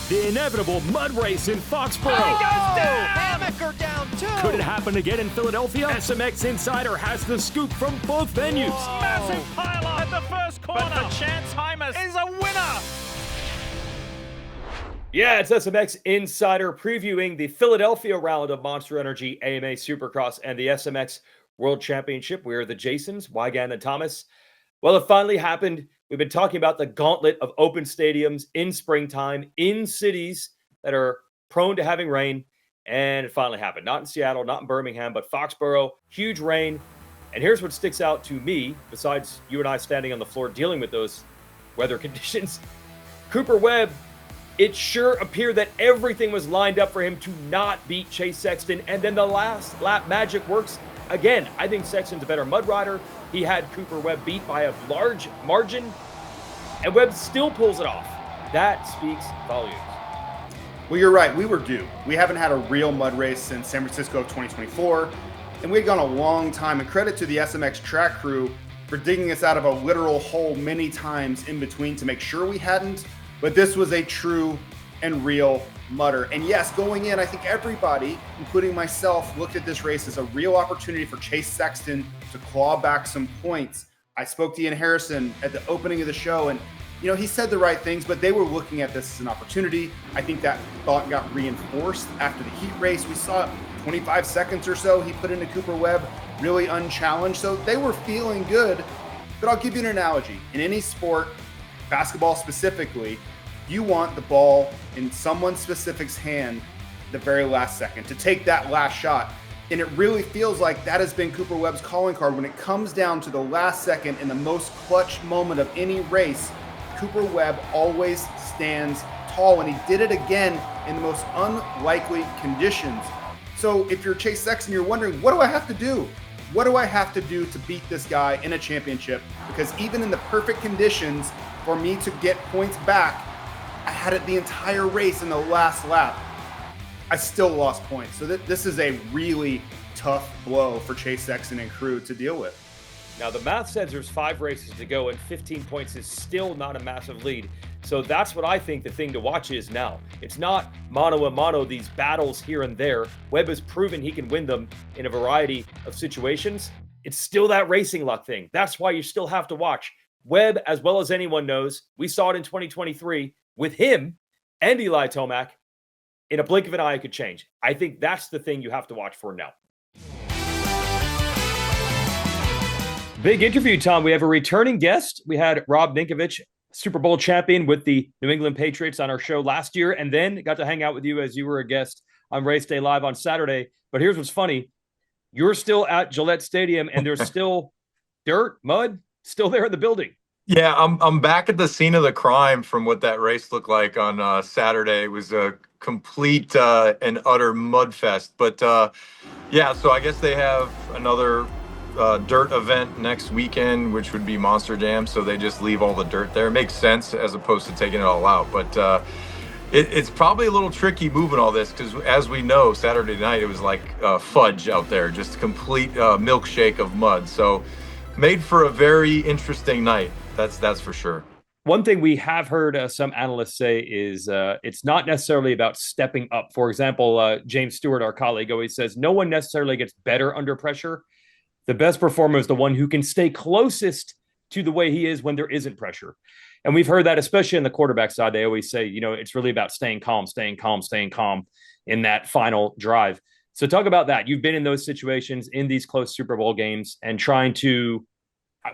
The inevitable mud race in Foxboro. He goes down! Hammaker down too! Could it happen again in Philadelphia? SMX Insider has the scoop from both venues. Whoa. Massive pile at the first corner! But the Chance Hymas is a winner! Yeah, it's SMX Insider previewing the Philadelphia round of Monster Energy AMA Supercross and the SMX World Championship. We're the Jasons, Weigandt and Thomas. Well, it finally happened. We've been talking about the gauntlet of open stadiums in springtime, in cities that are prone to having rain, and it finally happened. Not in Seattle, not in Birmingham, but Foxboro, huge rain. And here's what sticks out to me, besides you and I standing on the floor dealing with those weather conditions. Cooper Webb, it sure appeared that everything was lined up for him to not beat Chase Sexton, and then the last lap magic works again. I think Sexton's a better mud rider. He had Cooper Webb beat by a large margin, and Webb still pulls it off. That speaks volumes. Well, you're right. We were due. We haven't had a real mud race since San Francisco 2024, and we had gone a long time. And credit to the SMX track crew for digging us out of a literal hole many times in between to make sure we hadn't. But this was a true and real mudder. And yes, going in, I think everybody, including myself, looked at this race as a real opportunity for Chase Sexton to claw back some points. I spoke to Ian Harrison at the opening of the show, and he said the right things, but they were looking at this as an opportunity. I think that thought got reinforced after the heat race. We saw 25 seconds or so he put into Cooper Webb, really unchallenged. So they were feeling good. But I'll give you an analogy. In any sport, basketball specifically, you want the ball in someone specific's hand the very last second to take that last shot. And it really feels like that has been Cooper Webb's calling card. When it comes down to the last second in the most clutch moment of any race, Cooper Webb always stands tall, and he did it again in the most unlikely conditions. So if you're Chase Sexton, you're wondering, what do I have to do? What do I have to do to beat this guy in a championship? Because even in the perfect conditions for me to get points back, I had it the entire race in the last lap. I still lost points. So this is a really tough blow for Chase Sexton and crew to deal with. Now, the math says there's 5 races to go, and 15 points is still not a massive lead. So that's what I think the thing to watch is now. It's not mano a mano, these battles here and there. Webb has proven he can win them in a variety of situations. It's still that racing luck thing. That's why you still have to watch. Webb, as well as anyone knows, we saw it in 2023 with him and Eli Tomac. In a blink of an eye, it could change. I think that's the thing you have to watch for now. Big interview, Tom. We have a returning guest. We had Rob Ninkovich, Super Bowl champion with the New England Patriots, on our show last year, and then got to hang out with you as you were a guest on Race Day Live on Saturday. But here's what's funny. You're still at Gillette Stadium, and there's still dirt, mud, still there in the building. Yeah, I'm back at the scene of the crime from what that race looked like on Saturday. It was a complete and utter mud fest. But yeah, so I guess they have another dirt event next weekend, which would be Monster Jam. So they just leave all the dirt there. It makes sense as opposed to taking it all out. But it's probably a little tricky moving all this because, as we know, Saturday night it was like fudge out there, just a complete milkshake of mud. So made for a very interesting night. That's for sure. One thing we have heard some analysts say is it's not necessarily about stepping up. For example, James Stewart, our colleague, always says no one necessarily gets better under pressure. The best performer is the one who can stay closest to the way he is when there isn't pressure. And we've heard that, especially on the quarterback side. They always say, it's really about staying calm in that final drive. So talk about that. You've been in those situations in these close Super Bowl games and trying to,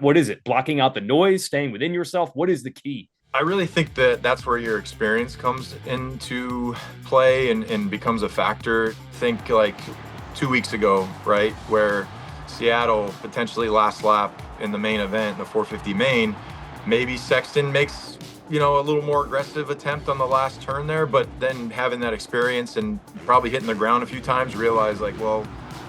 what is it? Blocking out the noise, staying within yourself. What is the key? I really think that that's where your experience comes into play and becomes a factor. Think like 2 weeks ago, right? Where Seattle potentially last lap in the main event, the 450 main, maybe Sexton makes, a little more aggressive attempt on the last turn there, but then having that experience and probably hitting the ground a few times, realize like, well,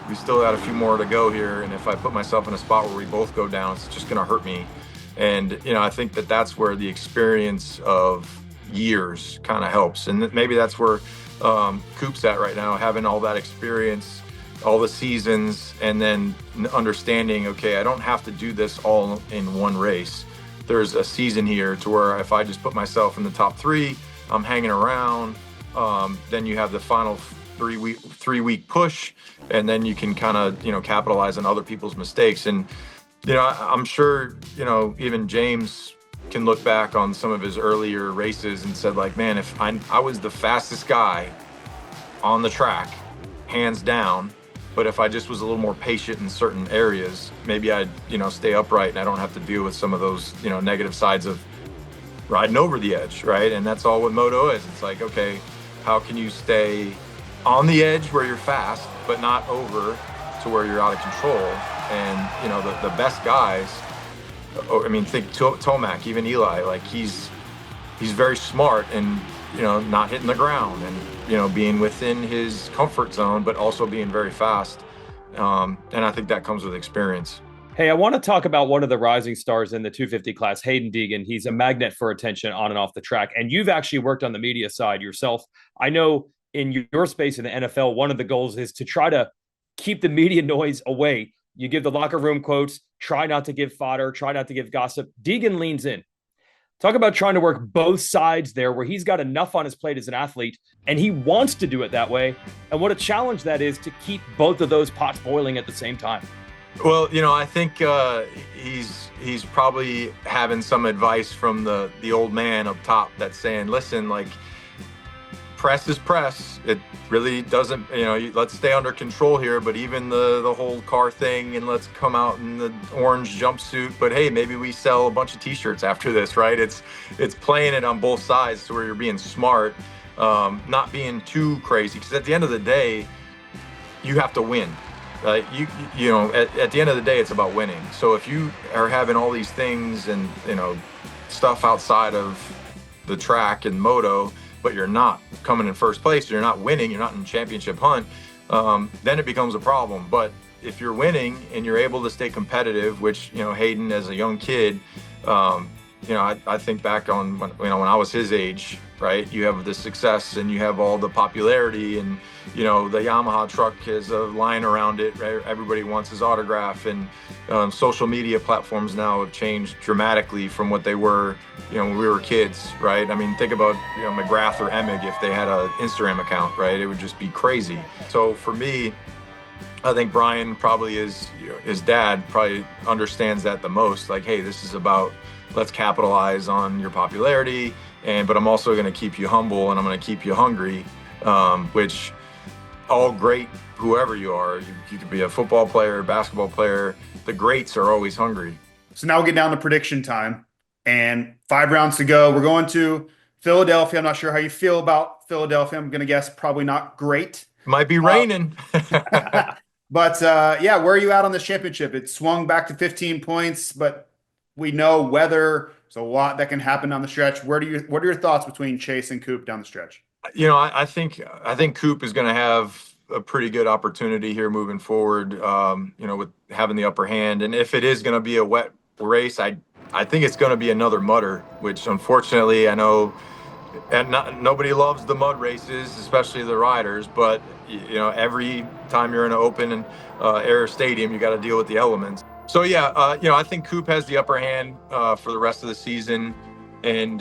we still got a few more to go here. And if I put myself in a spot where we both go down, it's just going to hurt me. And, I think that that's where the experience of years kind of helps. And maybe that's where Coop's at right now, having all that experience, all the seasons, and then understanding, okay, I don't have to do this all in one race. There's a season here to where if I just put myself in the top 3 I'm hanging around. Then you have the final 3-week push, and then you can kind of, capitalize on other people's mistakes. And, I'm sure, even James can look back on some of his earlier races and said, like, man, if I was the fastest guy on the track, hands down, but if I just was a little more patient in certain areas, maybe I'd, stay upright and I don't have to deal with some of those, negative sides of riding over the edge, right? And that's all what moto is. It's like, okay, how can you stay on the edge where you're fast, but not over to where you're out of control? And, the best guys, think Tomac, even Eli, like he's very smart and, not hitting the ground and, being within his comfort zone, but also being very fast. And I think that comes with experience. Hey, I want to talk about one of the rising stars in the 250 class, Hayden Deegan. He's a magnet for attention on and off the track. And you've actually worked on the media side yourself. I know in your space in the NFL, one of the goals is to try to keep the media noise away. You give the locker room quotes, try not to give fodder, try not to give gossip. Deegan leans in. Talk about trying to work both sides there, where he's got enough on his plate as an athlete and he wants to do it that way. And what a challenge that is to keep both of those pots boiling at the same time. Well, I think he's probably having some advice from the old man up top that's saying, listen, like, press is press. It really doesn't, let's stay under control here, but even the whole car thing, and let's come out in the orange jumpsuit, but hey, maybe we sell a bunch of t-shirts after this, right? It's playing it on both sides to where you're being smart, not being too crazy, because at the end of the day, you have to win. At the end of the day, it's about winning. So if you are having all these things and, stuff outside of the track and moto, but you're not coming in first place, you're not winning, you're not in championship hunt, then it becomes a problem. But if you're winning and you're able to stay competitive, which, Hayden as a young kid, I think back on when I was his age, right? You have the success and you have all the popularity, and the Yamaha truck has a line around it, right? Everybody wants his autograph, and social media platforms now have changed dramatically from what they were, when we were kids, right? think about, McGrath or Emig, if they had an Instagram account, right? It would just be crazy. So for me, I think Brian probably is, his dad probably understands that the most. Like, hey, this is about, let's capitalize on your popularity, but I'm also going to keep you humble and I'm going to keep you hungry, which all great, whoever you are, you could be a football player, basketball player. The greats are always hungry. So now we'll get down to prediction time, and 5 rounds to go. We're going to Philadelphia. I'm not sure how you feel about Philadelphia. I'm going to guess probably not great. Might be raining. But where are you at on this championship? It swung back to 15 points, but we know weather. There's a lot that can happen down the stretch. What are your thoughts between Chase and Coop down the stretch? I think Coop is going to have a pretty good opportunity here moving forward, with having the upper hand. And if it is going to be a wet race, I think it's going to be another mudder, which unfortunately I know nobody loves the mud races, especially the riders. But, every time you're in an open air stadium, you got to deal with the elements. So, I think Coop has the upper hand for the rest of the season. And,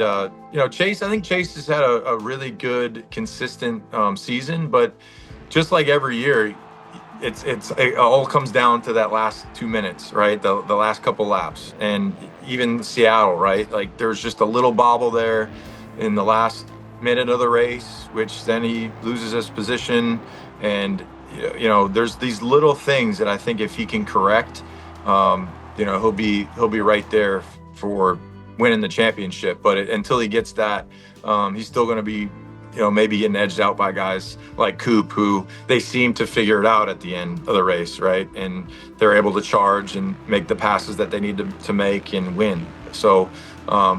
Chase, I think Chase has had a really good, consistent season. But just like every year, it all comes down to that last 2 minutes, right? The last couple laps. And even Seattle, right? Like, there's just a little bobble there in the last minute of the race, which then he loses his position. And, there's these little things that I think if he can correct, he'll be right there for winning the championship. But until he gets that, he's still going to be, maybe getting edged out by guys like Coop, who they seem to figure it out at the end of the race, right? And they're able to charge and make the passes that they need to make and win. So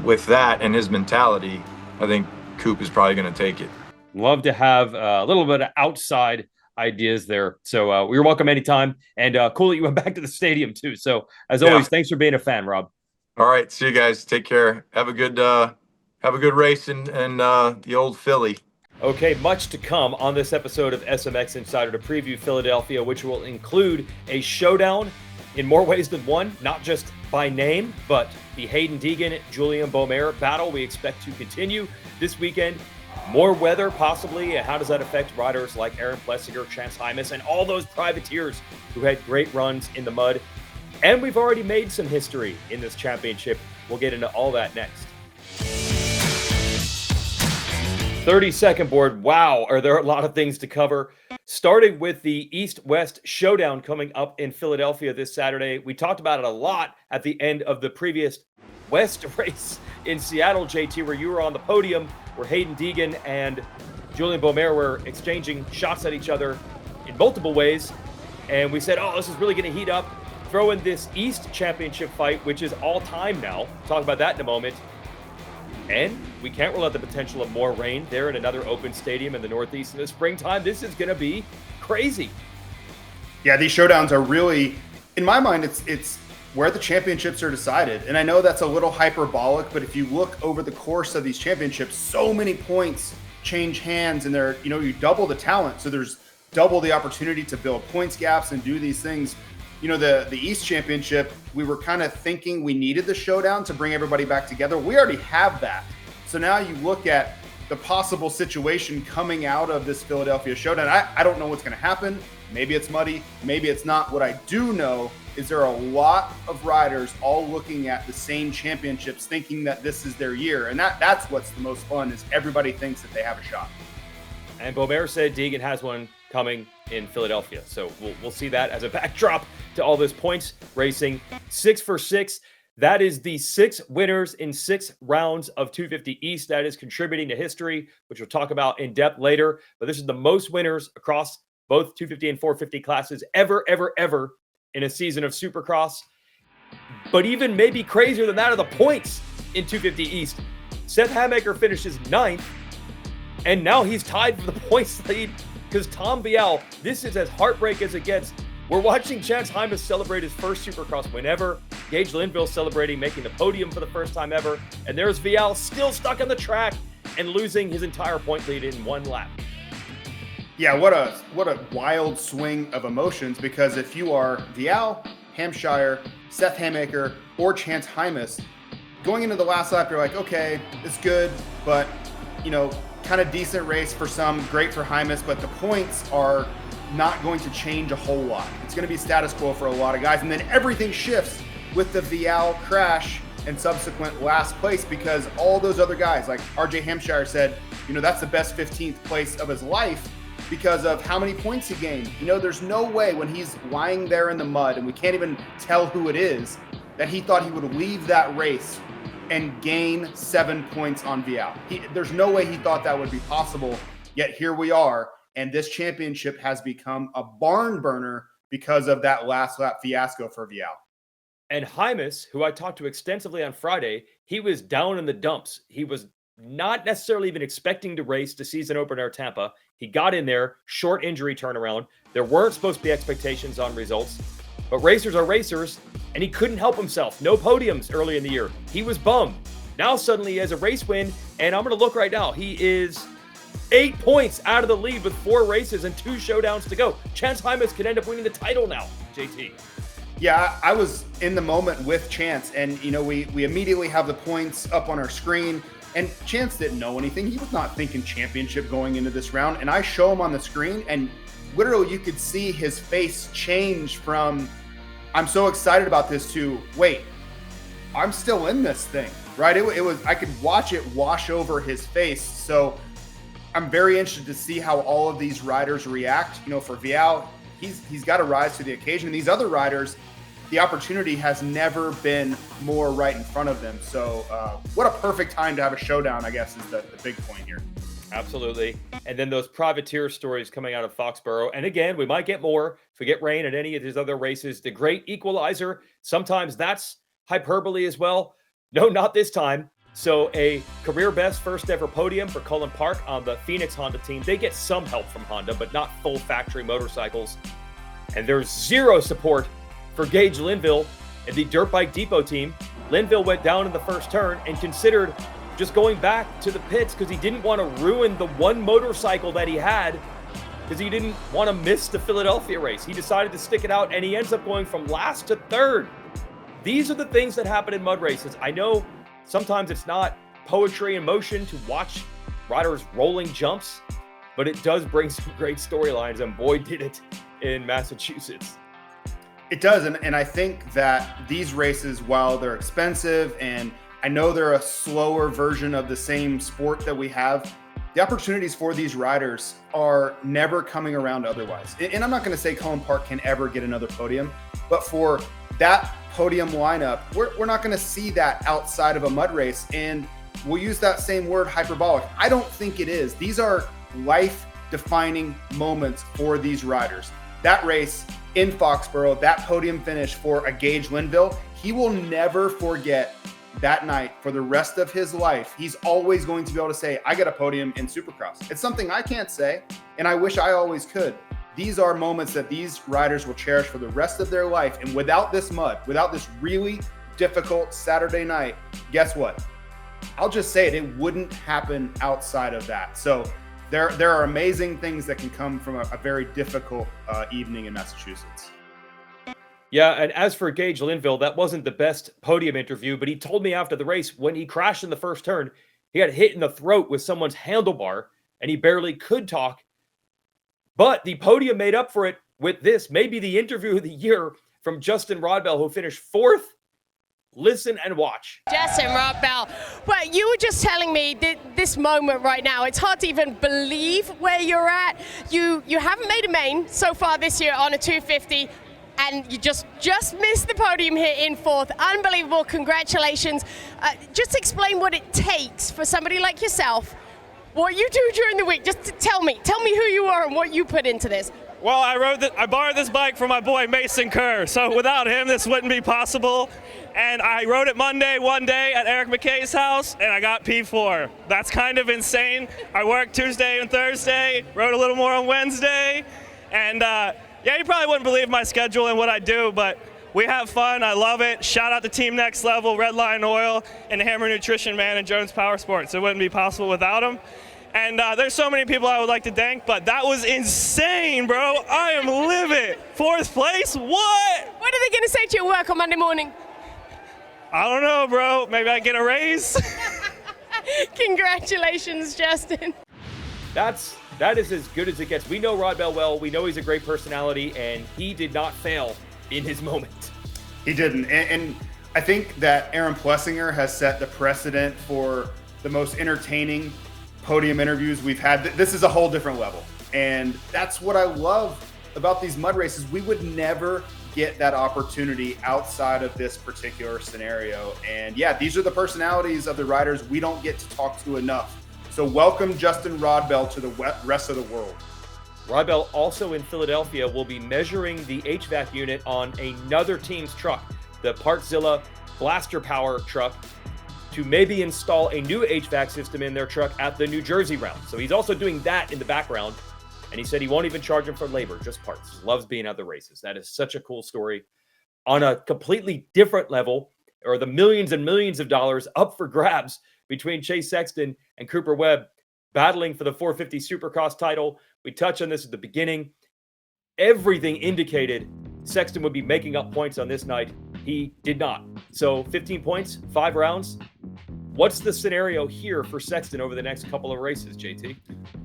with that and his mentality, I think Coop is probably going to take it. Love to have a little bit of outside ideas there. So you're welcome anytime. And cool that you went back to the stadium too. So as always, thanks for being a fan, Rob. All right. See you guys. Take care. Have a good race in the old Philly. Okay, much to come on this episode of SMX Insider to preview Philadelphia, which will include a showdown in more ways than one, not just by name, but the Hayden Deegan, Julian Beaumer battle we expect to continue this weekend More weather, possibly, and how does that affect riders like Aaron Plessinger, Chance Hymas, and all those privateers who had great runs in the mud? And we've already made some history in this championship. We'll get into all that next. 30-second board. Wow, are there a lot of things to cover? Starting with the East-West showdown coming up in Philadelphia this Saturday. We talked about it a lot at the end of the previous West race in Seattle, JT, where you were on the podium, where Hayden Deegan and Julien Beaumer were exchanging shots at each other in multiple ways. And we said, oh, this is really going to heat up. Throw in this East Championship fight, which is all time now. Talk about that in a moment. And we can't rule out the potential of more rain there in another open stadium in the Northeast in the springtime. This is going to be crazy. Yeah, these showdowns are really, in my mind, it's where the championships are decided. And I know that's a little hyperbolic, but if you look over the course of these championships, so many points change hands, and they're, you double the talent. So there's double the opportunity to build points gaps and do these things. The East Championship, we were kind of thinking we needed the showdown to bring everybody back together. We already have that. So now you look at the possible situation coming out of this Philadelphia showdown. I don't know what's going to happen. Maybe it's muddy. Maybe it's not. What I do know is there are a lot of riders all looking at the same championships thinking that this is their year. And that's what's the most fun, is everybody thinks that they have a shot. And Beaumer said Deegan has one coming in Philadelphia. So we'll see that as a backdrop to all this points racing. 6 for 6. That is the 6 winners in 6 rounds of 250 East. That is contributing to history, which we'll talk about in depth later. But this is the most winners across both 250 and 450 classes ever in a season of Supercross. But even maybe crazier than that are the points in 250 East. Seth Hammaker finishes 9th, and now he's tied for the points lead because Tom Vial, this is as heartbreak as it gets. We're watching Chance Hymas celebrate his first Supercross win ever. Gage Linville celebrating making the podium for the first time ever. And there's Vial still stuck on the track and losing his entire point lead in one lap. Yeah, what a wild swing of emotions, because if you are Vial, Hampshire, Seth Hammaker, or Chance Hymas, going into the last lap, you're like, okay, it's good, but, kind of decent race for some, great for Hymas, but the points are not going to change a whole lot. It's going to be status quo for a lot of guys, and then everything shifts with the Vial crash and subsequent last place, because all those other guys, like RJ Hampshire said, that's the best 15th place of his life because of how many points he gained. There's no way when he's lying there in the mud, and we can't even tell who it is, that he thought he would leave that race and gain 7 points on Vial. There's no way he thought that would be possible, yet here we are, and this championship has become a barn burner because of that last lap fiasco for Vial. And Hymas, who I talked to extensively on Friday, he was down in the dumps. He was not necessarily even expecting to race the season opener at Tampa. He got in there, short injury turnaround. There weren't supposed to be expectations on results, but racers are racers, and he couldn't help himself. No podiums early in the year. He was bummed. Now suddenly he has a race win, and I'm going to look right now. He is 8 points out of the lead with 4 races and 2 showdowns to go. Chance Hymas could end up winning the title now, JT. Yeah, I was in the moment with Chance, and we immediately have the points up on our screen, and Chance didn't know anything. He was not thinking championship going into this round, and I show him on the screen, and literally you could see his face change from I'm so excited about this to wait, I'm still in this thing, right? It was, I could watch it wash over his face. So I'm very interested to see how all of these riders react. For Vial, he's got to rise to the occasion. And these other riders, the opportunity has never been more right in front of them. So what a perfect time to have a showdown, I guess, is the big point here. Absolutely. And then those privateer stories coming out of Foxboro. And again, we might get more if we get rain at any of these other races. The great equalizer, sometimes that's hyperbole as well. No, not this time. So a career best first ever podium for Cullen Park on the Phoenix Honda team. They get some help from Honda, but not full factory motorcycles. And there's zero support for Gage Linville and the Dirt Bike Depot team. Linville went down in the first turn and considered just going back to the pits because he didn't want to ruin the one motorcycle that he had, because he didn't want to miss the Philadelphia race. He decided to stick it out, and he ends up going from last to third. These are the things that happen in mud races. I know sometimes it's not poetry in motion to watch riders rolling jumps, but it does bring some great storylines, and boy, did it in Massachusetts. It does, and I think that these races, while they're expensive, and I know they're a slower version of the same sport that we have, the opportunities for these riders are never coming around otherwise. And I'm not going to say Cohen Park can ever get another podium, but for that podium lineup, we're not going to see that outside of a mud race. And we'll use that same word, hyperbolic. I don't think it is. These are life-defining moments for these riders. That race in Foxboro, that podium finish for a Gage Linville, he will never forget that night for the rest of his life. He's always going to be able to say, I got a podium in Supercross. It's something I can't say, and I wish I always could. These are moments that these riders will cherish for the rest of their life. And without this mud, without this really difficult Saturday night, guess what? I'll just say it wouldn't happen outside of that. So there are amazing things that can come from a very difficult evening in Massachusetts. Yeah, and as for Gage Linville, that wasn't the best podium interview, but he told me after the race when he crashed in the first turn, he got hit in the throat with someone's handlebar, and he barely could talk. But the podium made up for it with this, maybe the interview of the year from Justin Rodbell, who finished 4th. Listen and watch. Justin Rodbell, well, you were just telling me that this moment right now, it's hard to even believe where you're at. You haven't made a main so far this year on a 250, and you just missed the podium here in 4th. Unbelievable, congratulations. Just explain what it takes for somebody like yourself, what you do during the week. Just tell me who you are and what you put into this. Well, I borrowed this bike from my boy Mason Kerr, so without him this wouldn't be possible. And I rode it Monday, one day at Eric McKay's house, and I got P4. That's kind of insane. I worked Tuesday and Thursday, rode a little more on Wednesday, and yeah, you probably wouldn't believe my schedule and what I do, but we have fun. I love it. Shout out to Team Next Level, Red Line Oil, and Hammer Nutrition Man and Jones Power Sports. It wouldn't be possible without them. And there's so many people I would like to thank, but that was insane, bro. I am livid. 4th place? What? What are they going to say to your work on Monday morning? I don't know, bro. Maybe I get a raise. Congratulations, Justin. That is as good as it gets. We know Rodbell well. We know he's a great personality, and he did not fail in his moment. He didn't. And I think that Aaron Plessinger has set the precedent for the most entertaining podium interviews we've had. This is a whole different level. And that's what I love about these mud races. We would never get that opportunity outside of this particular scenario. And yeah, these are the personalities of the riders we don't get to talk to enough. So welcome Justin Rodbell to the rest of the world. Rodbell, also in Philadelphia, will be measuring the HVAC unit on another team's truck, the Partzilla Blaster Power truck, to maybe install a new HVAC system in their truck at the New Jersey round. So he's also doing that in the background. And he said he won't even charge him for labor, just parts. He loves being at the races. That is such a cool story. On a completely different level, or the millions and millions of dollars up for grabs between Chase Sexton and Cooper Webb, battling for the 450 Supercross title. We touched on this at the beginning. Everything indicated Sexton would be making up points on this night. He did not. So 15 points, 5 rounds. What's the scenario here for Sexton over the next couple of races, JT?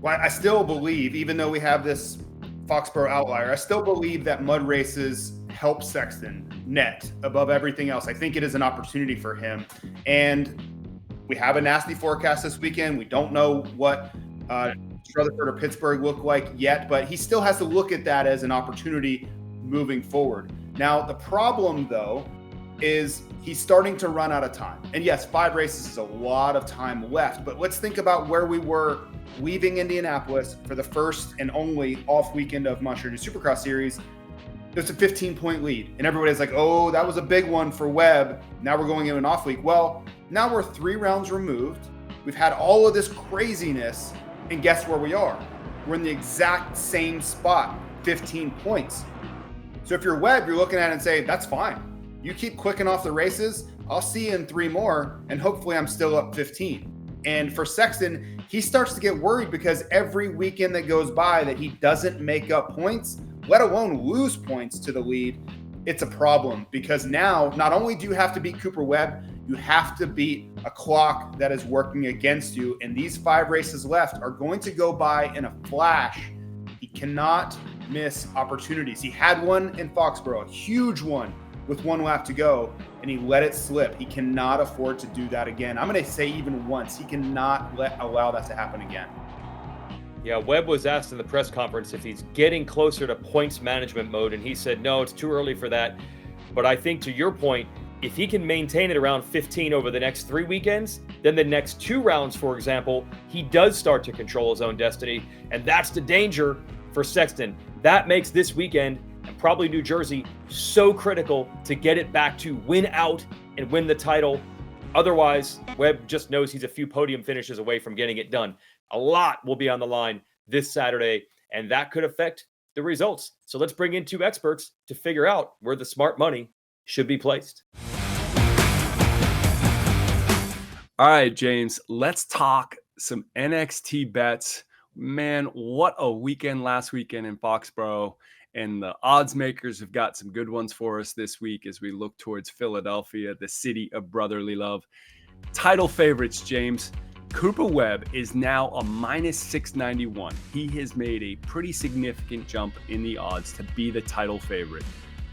Well, I still believe, even though we have this Foxboro outlier, I still believe that mud races help Sexton net above everything else. I think it is an opportunity for him. And we have a nasty forecast this weekend. We don't know what Rutherford or Pittsburgh look like yet, but he still has to look at that as an opportunity moving forward. Now, the problem, though, is he's starting to run out of time. And yes, 5 races is a lot of time left, but let's think about where we were leaving Indianapolis for the first and only off weekend of Montreal Supercross Series. There's a 15-point lead, and everybody's like, oh, that was a big one for Webb. Now we're going in an off week. Well, now we're 3 rounds removed. We've had all of this craziness, and guess where we are? We're in the exact same spot, 15 points. So if you're Webb, you're looking at it and say, that's fine. You keep clicking off the races, I'll see you in 3 more, and hopefully I'm still up 15. And for Sexton, he starts to get worried because every weekend that goes by that he doesn't make up points, let alone lose points to the lead, it's a problem. Because now, not only do you have to beat Cooper Webb, You have to beat a clock that is working against you. And these 5 races left are going to go by in a flash. He cannot miss opportunities. He had one in Foxboro, a huge one with 1 lap to go, and he let it slip. He cannot afford to do that again. I'm going to say even once. He cannot allow that to happen again. Yeah, Webb was asked in the press conference if he's getting closer to points management mode, and he said, no, it's too early for that. But I think to your point, if he can maintain it around 15 over the next 3 weekends, then the next 2 rounds, for example, he does start to control his own destiny. And that's the danger for Sexton. That makes this weekend, and probably New Jersey, so critical to get it back to win out and win the title. Otherwise, Webb just knows he's a few podium finishes away from getting it done. A lot will be on the line this Saturday, and that could affect the results. So let's bring in 2 experts to figure out where the smart money should be placed. All right, James, let's talk some NXT bets. Man, what a weekend last weekend in Foxboro. And the odds makers have got some good ones for us this week as we look towards Philadelphia, the city of brotherly love. Title favorites, James. Cooper Webb is now a -691. He has made a pretty significant jump in the odds to be the title favorite.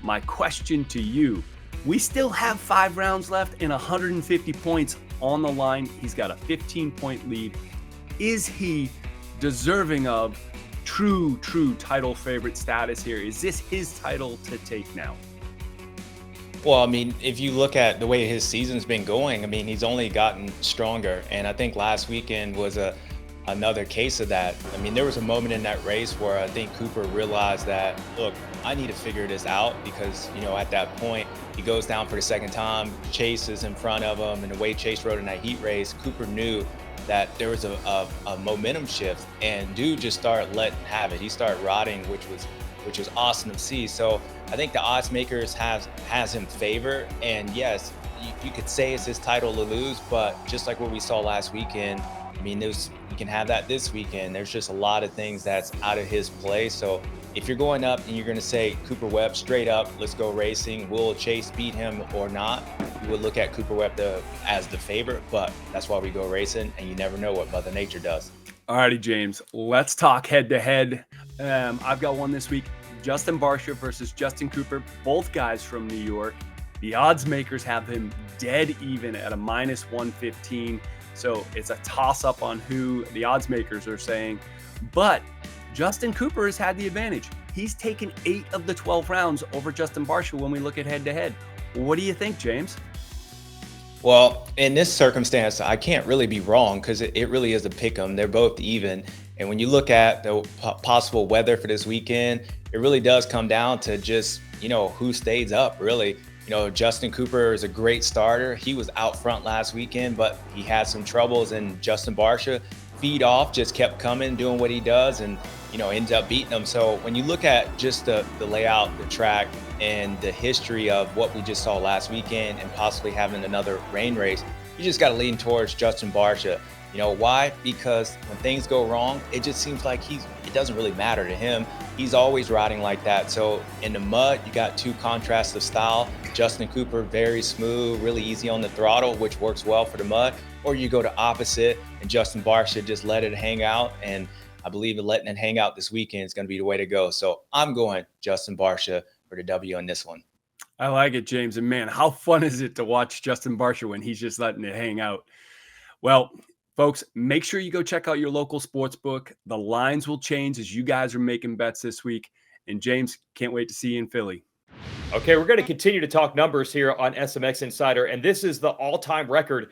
My question to you, we still have 5 rounds left and 150 points on the line. He's got a 15-point lead. Is he deserving of true title favorite status here? Is this his title to take now? Well, I mean, if you look at the way his season's been going, I mean, he's only gotten stronger. And I think last weekend was another case of that. I mean, there was a moment in that race where I think Cooper realized that, look, I need to figure this out because, you know, at that point, he goes down for the second time, Chase is in front of him, and the way Chase rode in that heat race, Cooper knew that there was a momentum shift, and dude just started letting have it. He started riding, which was awesome to see. So I think the odds makers has him favored, and yes, you could say it's his title to lose, but just like what we saw last weekend, I mean, you can have that this weekend. There's just a lot of things that's out of his play. So if you're going up and you're going to say Cooper Webb straight up, let's go racing, will Chase beat him or not? You would look at Cooper Webb as the favorite, but that's why we go racing, and you never know what Mother Nature does. Alrighty, James, let's talk head-to-head. I've got one this week. Justin Barcia versus Justin Cooper, both guys from New York. The odds makers have him dead even at a -115. So it's a toss-up on who the odds makers are saying. But Justin Cooper has had the advantage. He's taken 8 of the 12 rounds over Justin Barcia when we look at head-to-head. What do you think, James? Well, in this circumstance, I can't really be wrong because it really is a pick 'em. They're both even. And when you look at the possible weather for this weekend, it really does come down to just, you know, who stays up, really. You know, Justin Cooper is a great starter. He was out front last weekend, but he had some troubles, and Justin Barcia feed off, just kept coming, doing what he does, and, you know, ends up beating them. So when you look at just the layout, the track, and the history of what we just saw last weekend and possibly having another rain race, you just got to lean towards Justin Barcia. You know why? Because when things go wrong, it just seems like it doesn't really matter to him. He's always riding like that. So in the mud, you got 2 contrasts of style. Justin Cooper, very smooth, really easy on the throttle, which works well for the mud. Or you go to opposite, and Justin Barcia just let it hang out. And I believe that letting it hang out this weekend is going to be the way to go. So I'm going Justin Barcia for the W on this one. I like it, James. And man, how fun is it to watch Justin Barcia when he's just letting it hang out? Well, folks, make sure you go check out your local sports book. The lines will change as you guys are making bets this week. And James, can't wait to see you in Philly. Okay, we're going to continue to talk numbers here on SMX Insider, and this is the all-time record.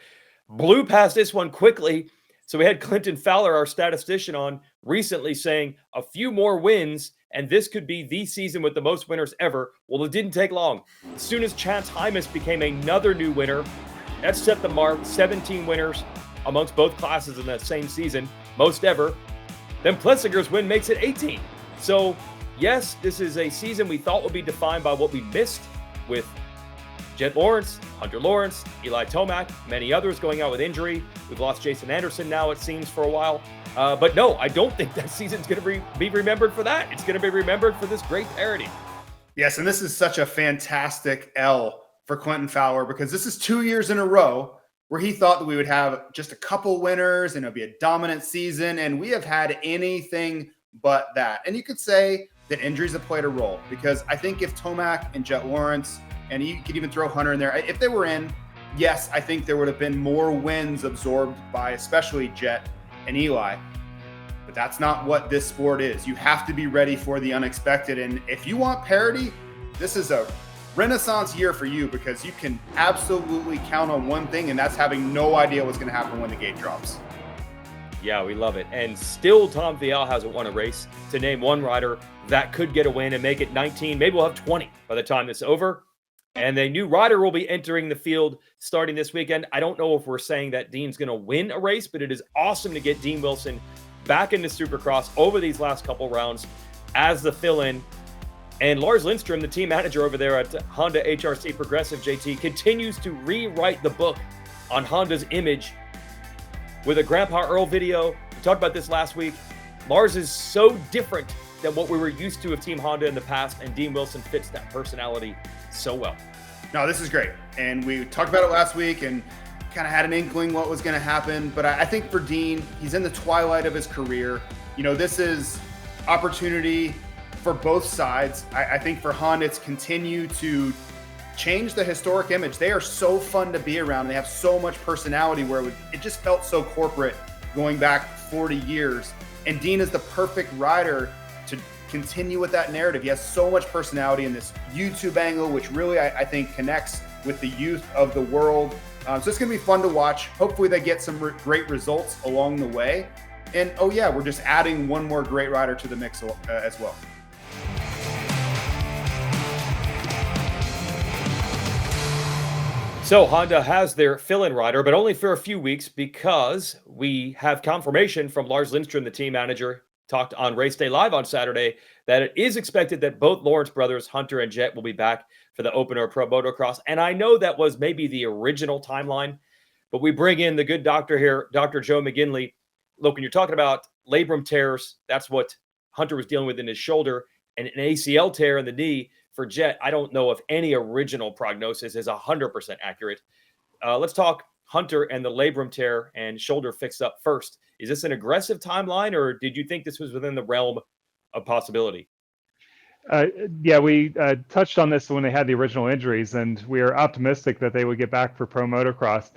Blew past this one quickly. So we had Clinton Fowler, our statistician, on recently saying a few more wins, and this could be the season with the most winners ever. Well, it didn't take long. As soon as Chance Hymas became another new winner, that set the mark, 17 winners amongst both classes in that same season, most ever. Then Plessinger's win makes it 18. So, yes, this is a season we thought would be defined by what we missed with Jet Lawrence, Hunter Lawrence, Eli Tomac, many others going out with injury. We've lost Jason Anderson now, it seems, for a while. But no, I don't think that season's going to be remembered for that. It's going to be remembered for this great parody. Yes, and this is such a fantastic L for Clinton Fowler, because this is 2 years in a row where he thought that we would have just a couple winners and it'll be a dominant season. And we have had anything but that. And you could say that injuries have played a role, because I think if Tomac and Jet Lawrence, and you could even throw Hunter in there, if they were in, yes, I think there would have been more wins absorbed by especially Jet and Eli. But that's not what this sport is. You have to be ready for the unexpected. And if you want parity, this is a renaissance year for you, because you can absolutely count on one thing, and that's having no idea what's going to happen when the gate drops. Yeah, we love it. And still, Tom Vial hasn't won a race. To name one rider that could get a win and make it 19, maybe we'll have 20 by the time it's over. And a new rider will be entering the field starting this weekend. I don't know if we're saying that Dean's going to win a race, but it is awesome to get Dean Wilson back into Supercross over these last couple rounds as the fill-in. And Lars Lindstrom, the team manager over there at Honda HRC Progressive, JT, continues to rewrite the book on Honda's image with a Grandpa Earl video. We talked about this last week. Lars is so different than what we were used to of Team Honda in the past, and Dean Wilson fits that personality so well. No, this is great. And we talked about it last week and kind of had an inkling what was going to happen. But I think for Dean, he's in the twilight of his career. You know, this is opportunity for both sides. I think for Honda, it's continue to change the historic image. They are so fun to be around. They have so much personality where it just felt so corporate going back 40 years. And Dean is the perfect rider to continue with that narrative. He has so much personality in this YouTube angle, which really, I think, connects with the youth of the world. So it's going to be fun to watch. Hopefully they get some great results along the way. And, oh yeah, we're just adding one more great rider to the mix as well. So Honda has their fill-in rider, but only for a few weeks, because we have confirmation from Lars Lindstrom, the team manager, talked on Race Day Live on Saturday, that it is expected that both Lawrence brothers, Hunter and Jet, will be back for the Open Pro Motocross. And I know that was maybe the original timeline, but we bring in the good doctor here, Dr. Joe McGinley. Look, when you're talking about labrum tears, that's what Hunter was dealing with in his shoulder, and an ACL tear in the knee for Jet. I don't know if any original prognosis is 100% accurate. Let's talk Hunter and the labrum tear and shoulder fix up first. Is this an aggressive timeline, or did you think this was within the realm of possibility? Yeah, we touched on this when they had the original injuries, and we are optimistic that they would get back for pro motocross.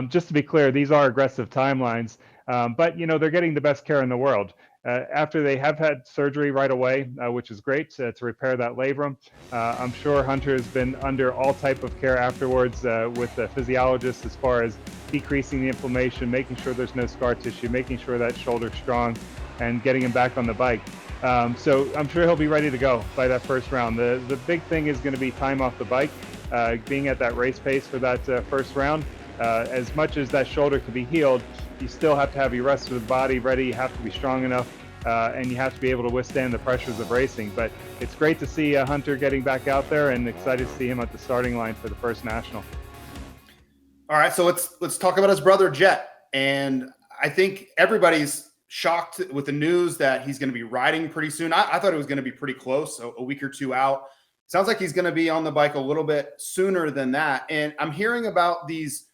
Just to be clear, these are aggressive timelines, but you know, they're getting the best care in the world. After they have had surgery right away, which is great to repair that labrum. I'm sure Hunter has been under all type of care afterwards with the physiologist, as far as decreasing the inflammation, making sure there's no scar tissue, making sure that shoulder's strong, and getting him back on the bike. So I'm sure he'll be ready to go by that first round. The big thing is going to be time off the bike, being at that race pace for that first round. As much as that shoulder could be healed, you still have to have your rest of the body ready. You have to be strong enough, and you have to be able to withstand the pressures of racing. But it's great to see Hunter getting back out there, and excited to see him at the starting line for the first national. All right, so let's talk about his brother Jet. And I think everybody's shocked with the news that he's going to be riding pretty soon. I thought it was going to be pretty close, a week or two out. Sounds like he's going to be on the bike a little bit sooner than that. And I'm hearing about these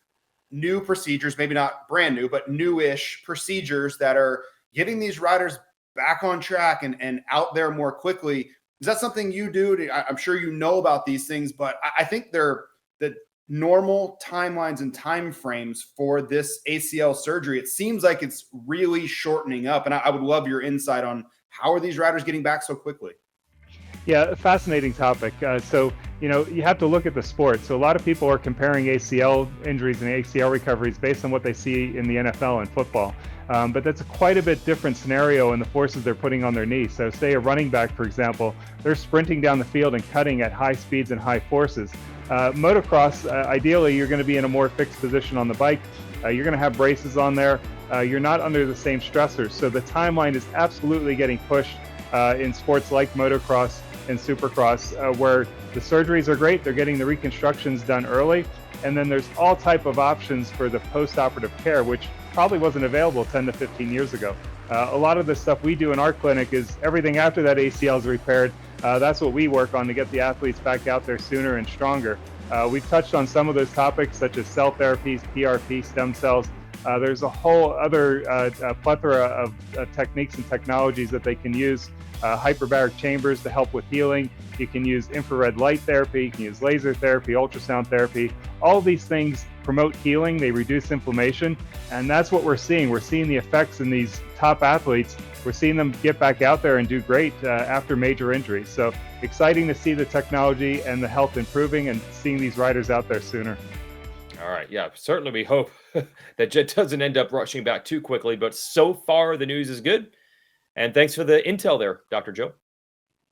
new procedures, maybe not brand new, but newish procedures that are getting these riders back on track and out there more quickly. Is that something you do? I'm sure you know about these things, but I think they're the normal timelines and time frames for this ACL surgery. It seems like it's really shortening up, and I would love your insight on how are these riders getting back so quickly? Yeah, fascinating topic. So, you know, you have to look at the sport. So a lot of people are comparing ACL injuries and ACL recoveries based on what they see in the NFL and football. But that's quite a bit different scenario in the forces they're putting on their knee. So say a running back, for example, they're sprinting down the field and cutting at high speeds and high forces. Motocross, ideally, you're going to be in a more fixed position on the bike. You're going to have braces on there. You're not under the same stressors. So the timeline is absolutely getting pushed in sports like motocross and supercross, where the surgeries are great. They're getting the reconstructions done early. And then there's all type of options for the post-operative care, which probably wasn't available 10 to 15 years ago. A lot of the stuff we do in our clinic is everything after that ACL is repaired. That's what we work on to get the athletes back out there sooner and stronger. We've touched on some of those topics, such as cell therapies, PRP, stem cells. There's a whole other plethora of techniques and technologies that they can use. Hyperbaric chambers to help with healing. You can use infrared light therapy, you can use laser therapy, ultrasound therapy. All these things promote healing, they reduce inflammation, and that's what we're seeing. We're seeing the effects in these top athletes. We're seeing them get back out there and do great after major injuries. So exciting to see the technology and the health improving and seeing these riders out there sooner. All right. Yeah, certainly we hope that Jet doesn't end up rushing back too quickly, but so far the news is good. And thanks for the intel there, Dr. Joe.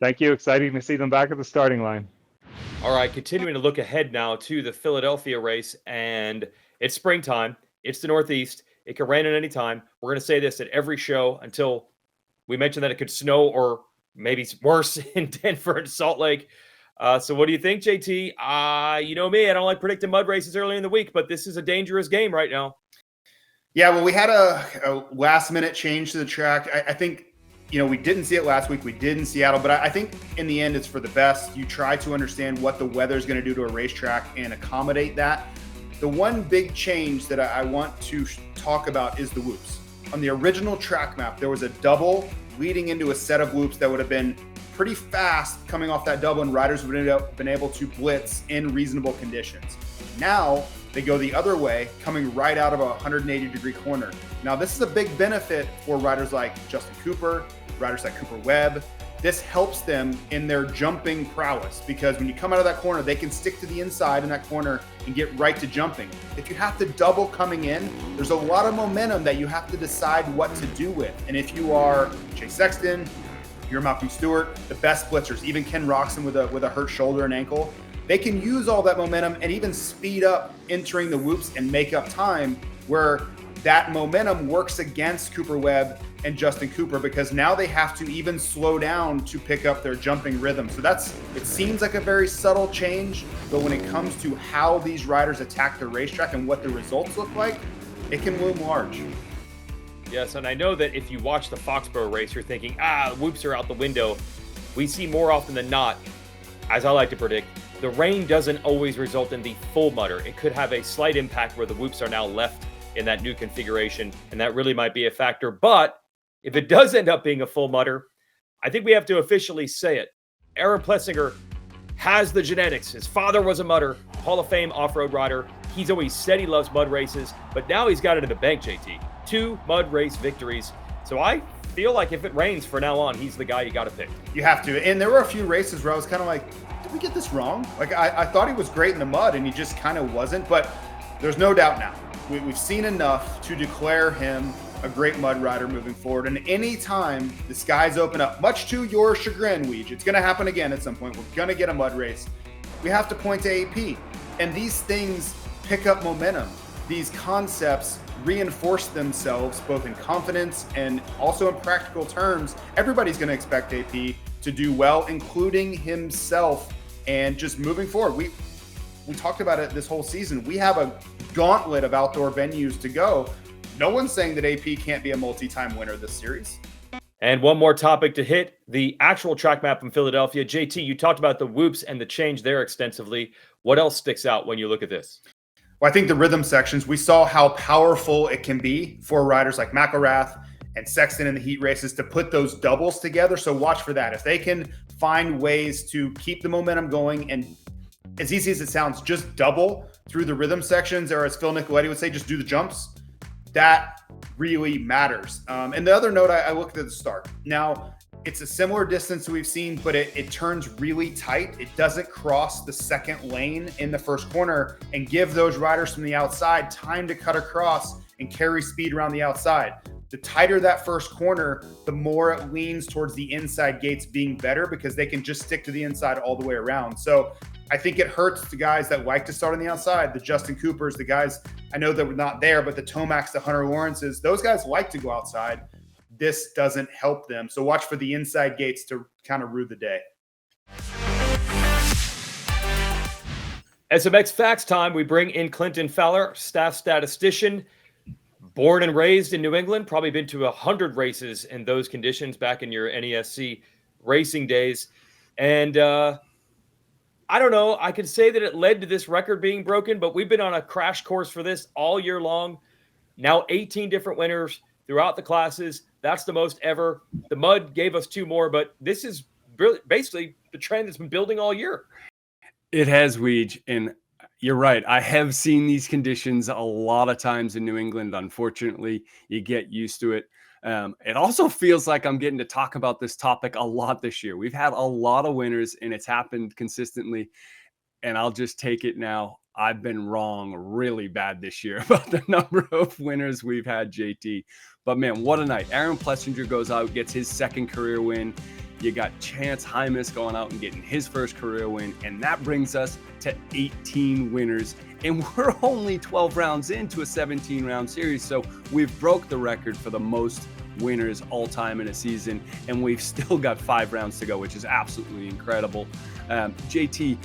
Thank you. Exciting to see them back at the starting line. All right, continuing to look ahead now to the Philadelphia race, and it's springtime. It's the Northeast. It can rain at any time. We're going to say this at every show until we mention that it could snow or maybe it's worse in Denver and Salt Lake. So what do you think, JT? You know me, I don't like predicting mud races early in the week, but this is a dangerous game right now. Yeah, well, we had a last-minute change to the track. I think, we didn't see it last week. We did in Seattle, but I think in the end it's for the best. You try to understand what the weather is going to do to a racetrack and accommodate that. The one big change that I want to talk about is the whoops. On the original track map, there was a double leading into a set of whoops that would have been pretty fast coming off that double, and riders would have been able to blitz in reasonable conditions. Now they go the other way, coming right out of a 180-degree corner. Now, this is a big benefit for riders like Justin Cooper, riders like Cooper Webb. This helps them in their jumping prowess because when you come out of that corner, they can stick to the inside in that corner and get right to jumping. If you have to double coming in, there's a lot of momentum that you have to decide what to do with. And if you are Chase Sexton, if you're Malcolm Stewart, the best blitzers, even Ken Roxon with a hurt shoulder and ankle, they can use all that momentum and even speed up entering the whoops and make up time, where that momentum works against Cooper Webb and Justin Cooper because now they have to even slow down to pick up their jumping rhythm. So it seems like a very subtle change, but when it comes to how these riders attack the racetrack and what the results look like, it can loom large. Yes, and I know that if you watch the Foxboro race, you're thinking, whoops are out the window. We see more often than not, as I like to predict, the rain doesn't always result in the full mutter. It could have a slight impact where the whoops are now left in that new configuration, and that really might be a factor. But if it does end up being a full mutter, I think we have to officially say it. Aaron Plessinger has the genetics. His father was a mutter, Hall of Fame off-road rider. He's always said he loves mud races, but now he's got it in the bank, JT. 2 mud race victories. So I feel like if it rains from now on, he's the guy you got to pick. You have to. And there were a few races where I was kind of like, did we get this wrong? Like, I thought he was great in the mud, and he just kind of wasn't. But there's no doubt now. We've seen enough to declare him a great mud rider moving forward. And anytime the skies open up, much to your chagrin, Weege, it's going to happen again at some point. We're going to get a mud race. We have to point to AP. And these things pick up momentum. These concepts reinforce themselves both in confidence and also in practical terms. Everybody's going to expect AP to do well, including himself. And just moving forward, we talked about it this whole season. We have a gauntlet of outdoor venues to go. No one's saying that AP can't be a multi-time winner this series. And one more topic to hit, the actual track map in Philadelphia. JT, you talked about the whoops and the change there extensively. What else sticks out when you look at this? Well, I think the rhythm sections, we saw how powerful it can be for riders like McElrath and Sexton in the heat races to put those doubles together. So watch for that. If they can find ways to keep the momentum going and, as easy as it sounds, just double through the rhythm sections, or as Phil Nicoletti would say, just do the jumps, that really matters. And the other note, I looked at the start. Now, it's a similar distance we've seen, but it turns really tight. It doesn't cross the second lane in the first corner and give those riders from the outside time to cut across and carry speed around the outside. The tighter that first corner, the more it leans towards the inside gates being better because they can just stick to the inside all the way around. So I think it hurts the guys that like to start on the outside, the Justin Coopers, the guys I know that were not there, but the Tomac's, the Hunter Lawrences, those guys like to go outside. This doesn't help them. So watch for the inside gates to kind of rue the day. SMX Facts time. We bring in Clinton Fowler, staff statistician, born and raised in New England, probably been to 100 races in those conditions back in your NESC racing days. And I don't know. I could say that it led to this record being broken, but we've been on a crash course for this all year long. Now 18 different winners throughout the classes. That's the most ever. The mud gave us 2 more, but this is basically the trend that's been building all year. It has, Weege, and you're right. I have seen these conditions a lot of times in New England. Unfortunately, you get used to it. It also feels like I'm getting to talk about this topic a lot this year. We've had a lot of winners, and it's happened consistently. And I'll just take it now. I've been wrong really bad this year about the number of winners we've had, JT. But man, what a night. Aaron Plessinger goes out, gets his 2nd career win. You got Chance Hymas going out and getting his 1st career win. And that brings us to 18 winners. And we're only 12 rounds into a 17-round series. So we've broke the record for the most winners all time in a season. And we've still got 5 rounds to go, which is absolutely incredible. JT,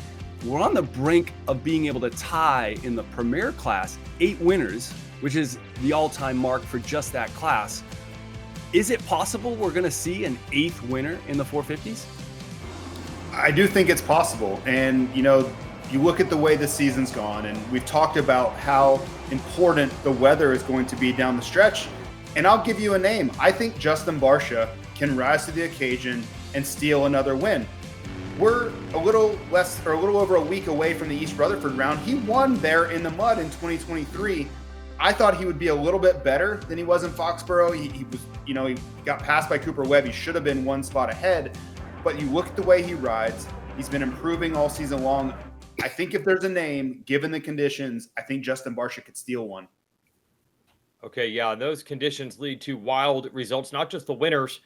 we're on the brink of being able to tie in the premier class 8 winners, which is the all-time mark for just that class. Is it possible we're going to see an 8th winner in the 450s? I do think it's possible. And, you know, you look at the way the season's gone, and we've talked about how important the weather is going to be down the stretch. And I'll give you a name. I think Justin Barcia can rise to the occasion and steal another win. We're a little over a week away from the East Rutherford round. He won there in the mud in 2023. I thought he would be a little bit better than he was in Foxboro. He was, you know, he got passed by Cooper Webb. He should have been 1 spot ahead. But you look at the way he rides. He's been improving all season long. I think if there's a name, given the conditions, I think Justin Barcia could steal one. Okay, yeah, those conditions lead to wild results, not just the winners.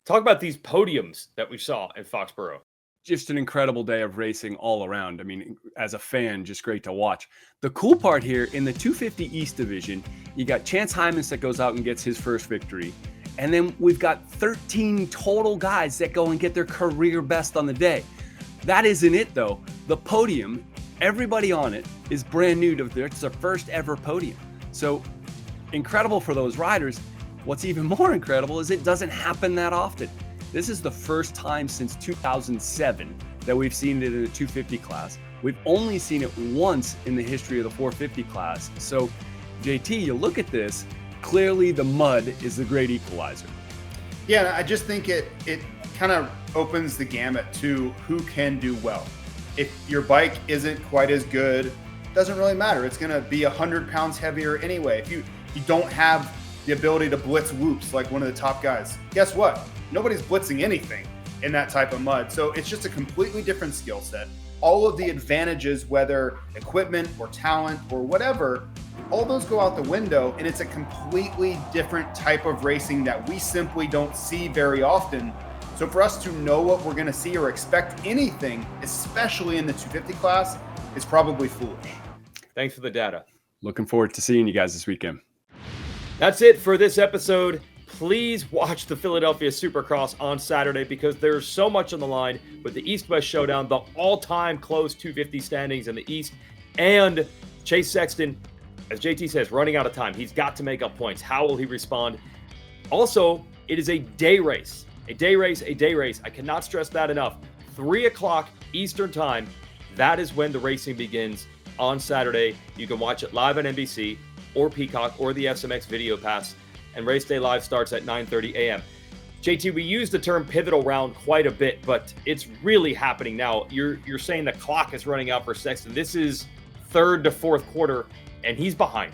Talk about these podiums that we saw in Foxboro. Just an incredible day of racing all around. I mean, as a fan, just great to watch. The cool part here, in the 250 East division, you got Chance Hymas that goes out and gets his 1st victory. And then we've got 13 total guys that go and get their career best on the day. That isn't it, though. The podium, everybody on it is brand new. It's their 1st ever podium. So incredible for those riders. What's even more incredible is it doesn't happen that often. This is the first time since 2007 that we've seen it in the 250 class. We've only seen it once in the history of the 450 class. So, JT, you look at this, clearly the mud is the great equalizer. Yeah, I just think it kind of opens the gamut to who can do well. If your bike isn't quite as good, it doesn't really matter. It's going to be 100 pounds heavier anyway. If you don't have the ability to blitz whoops like one of the top guys, guess what? Nobody's blitzing anything in that type of mud. So it's just a completely different skill set. All of the advantages, whether equipment or talent or whatever, all those go out the window, and it's a completely different type of racing that we simply don't see very often. So for us to know what we're going to see or expect anything, especially in the 250 class, is probably foolish. Thanks for the data. Looking forward to seeing you guys this weekend. That's it for this episode. Please watch the Philadelphia Supercross on Saturday because there's so much on the line with the East-West Showdown, the all-time close 250 standings in the East, and Chase Sexton, as JT says, running out of time. He's got to make up points. How will he respond? Also, it is a day race. A day race, a day race. I cannot stress that enough. 3 o'clock Eastern time. That is when the racing begins on Saturday. You can watch it live on NBC or Peacock or the SMX Video Pass. And Race Day Live starts at 9:30 a.m. JT, we use the term pivotal round quite a bit, but it's really happening now. You're saying the clock is running out for Sexton. This is 3rd to 4th quarter, and he's behind.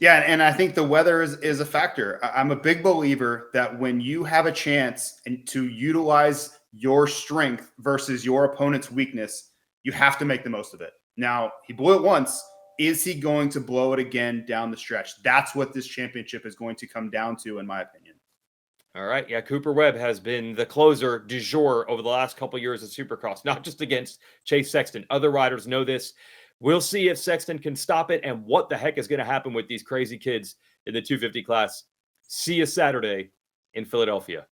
Yeah, and I think the weather is a factor. I'm a big believer that when you have a chance to utilize your strength versus your opponent's weakness, you have to make the most of it. Now, he blew it once. Is he going to blow it again down the stretch? That's what this championship is going to come down to, in my opinion. All right. Yeah, Cooper Webb has been the closer du jour over the last couple of years of Supercross, not just against Chase Sexton. Other riders know this. We'll see if Sexton can stop it and what the heck is going to happen with these crazy kids in the 250 class. See you Saturday in Philadelphia.